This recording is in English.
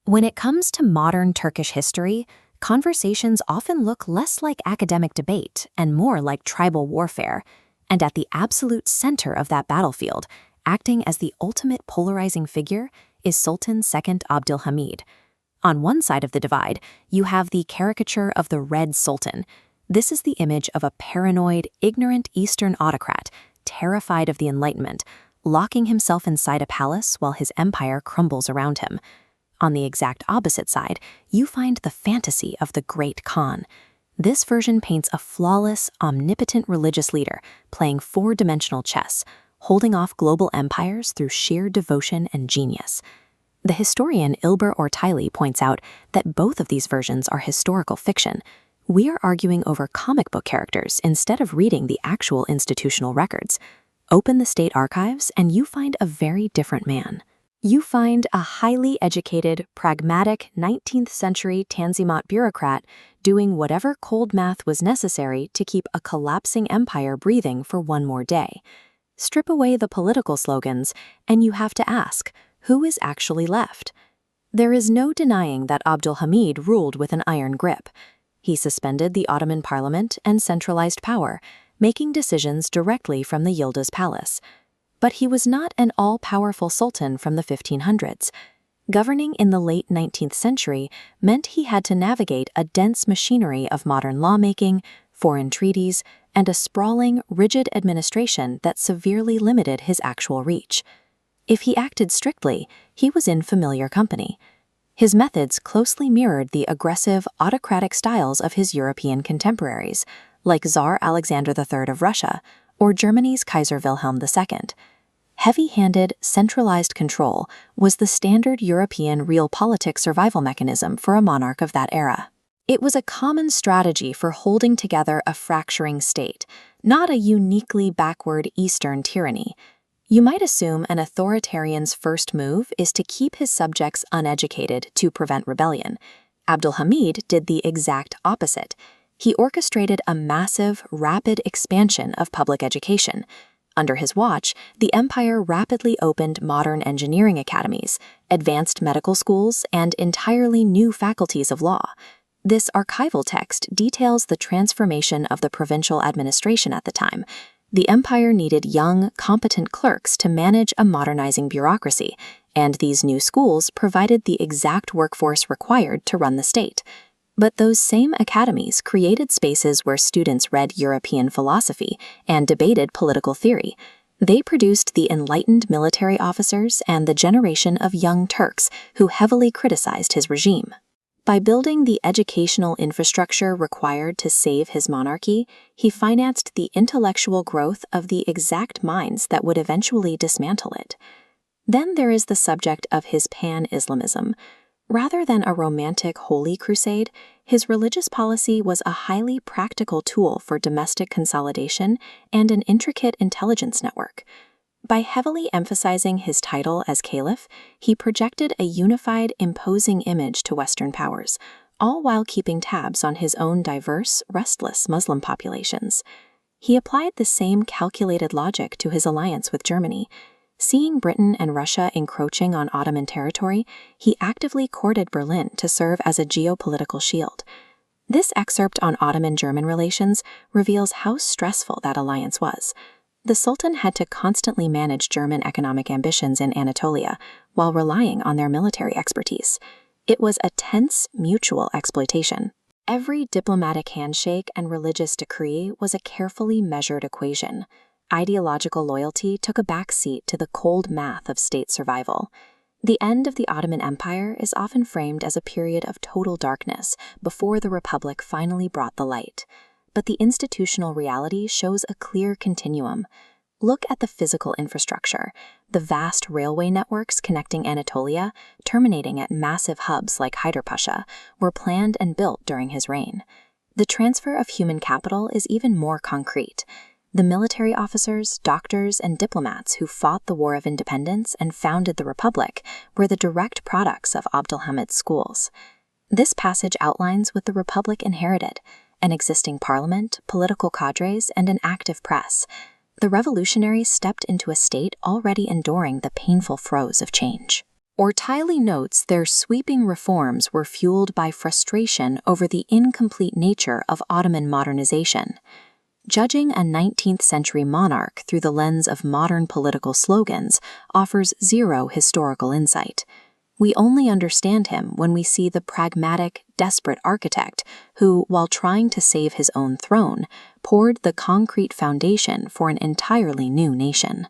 When it comes to modern Turkish history, conversations often look less like academic debate and more like tribal warfare. And at the absolute center of that battlefield, acting as the ultimate polarizing figure, is Sultan II Abdulhamid. On one side of the divide, you have the caricature of the Red Sultan. This is the image of a paranoid, ignorant Eastern autocrat, terrified of the Enlightenment, locking himself inside a palace while his empire crumbles around him. On the exact opposite side, you find the fantasy of the Great Khan. This version paints a flawless, omnipotent religious leader playing four-dimensional chess, holding off global empires through sheer devotion and genius. The historian Ilber Ortayli points out that both of these versions are historical fiction. We are arguing over comic book characters instead of reading the actual institutional records. Open the state archives and you find a very different man. You find a highly educated, pragmatic 19th century Tanzimat bureaucrat doing whatever cold math was necessary to keep a collapsing empire breathing for one more day. Strip away the political slogans, and you have to ask, who is actually left? There is no denying that Abdülhamid ruled with an iron grip. He suspended the Ottoman parliament and centralized power, making decisions directly from the Yıldız Palace. But he was not an all-powerful sultan from the 1500s. Governing in the late 19th century meant he had to navigate a dense machinery of modern lawmaking, foreign treaties, and a sprawling, rigid administration that severely limited his actual reach. If he acted strictly, he was in familiar company. His methods closely mirrored the aggressive, autocratic styles of his European contemporaries, like Tsar Alexander III of Russia or Germany's Kaiser Wilhelm II. Heavy-handed, centralized control was the standard European realpolitik survival mechanism for a monarch of that era. It was a common strategy for holding together a fracturing state, not a uniquely backward Eastern tyranny. You might assume an authoritarian's first move is to keep his subjects uneducated to prevent rebellion. Abdülhamid did the exact opposite. He orchestrated a massive, rapid expansion of public education. Under his watch, the empire rapidly opened modern engineering academies, advanced medical schools, and entirely new faculties of law. This archival text details the transformation of the provincial administration at the time. The empire needed young, competent clerks to manage a modernizing bureaucracy, and these new schools provided the exact workforce required to run the state. But those same academies created spaces where students read European philosophy and debated political theory. They produced the enlightened military officers and the generation of young Turks who heavily criticized his regime. By building the educational infrastructure required to save his monarchy, he financed the intellectual growth of the exact minds that would eventually dismantle it. Then there is the subject of his pan-Islamism. Rather than a romantic holy crusade, his religious policy was a highly practical tool for domestic consolidation and an intricate intelligence network. By heavily emphasizing his title as caliph, he projected a unified, imposing image to Western powers, all while keeping tabs on his own diverse, restless Muslim populations. He applied the same calculated logic to his alliance with Germany. Seeing Britain and Russia encroaching on Ottoman territory, he actively courted Berlin to serve as a geopolitical shield. This excerpt on Ottoman-German relations reveals how stressful that alliance was. The Sultan had to constantly manage German economic ambitions in Anatolia while relying on their military expertise. It was a tense, mutual exploitation. Every diplomatic handshake and religious decree was a carefully measured equation. Ideological loyalty took a back seat to the cold math of state survival. The end of the Ottoman Empire is often framed as a period of total darkness before the Republic finally brought the light. But the institutional reality shows a clear continuum. Look at the physical infrastructure. The vast railway networks connecting Anatolia, terminating at massive hubs like Haydarpasa, were planned and built during his reign. The transfer of human capital is even more concrete. The military officers, doctors, and diplomats who fought the War of Independence and founded the Republic were the direct products of Abdülhamid's schools. This passage outlines what the Republic inherited: an existing parliament, political cadres, and an active press. The revolutionaries stepped into a state already enduring the painful throes of change. Ortayli notes their sweeping reforms were fueled by frustration over the incomplete nature of Ottoman modernization. Judging a 19th century monarch through the lens of modern political slogans offers zero historical insight. We only understand him when we see the pragmatic, desperate architect who, while trying to save his own throne, poured the concrete foundation for an entirely new nation.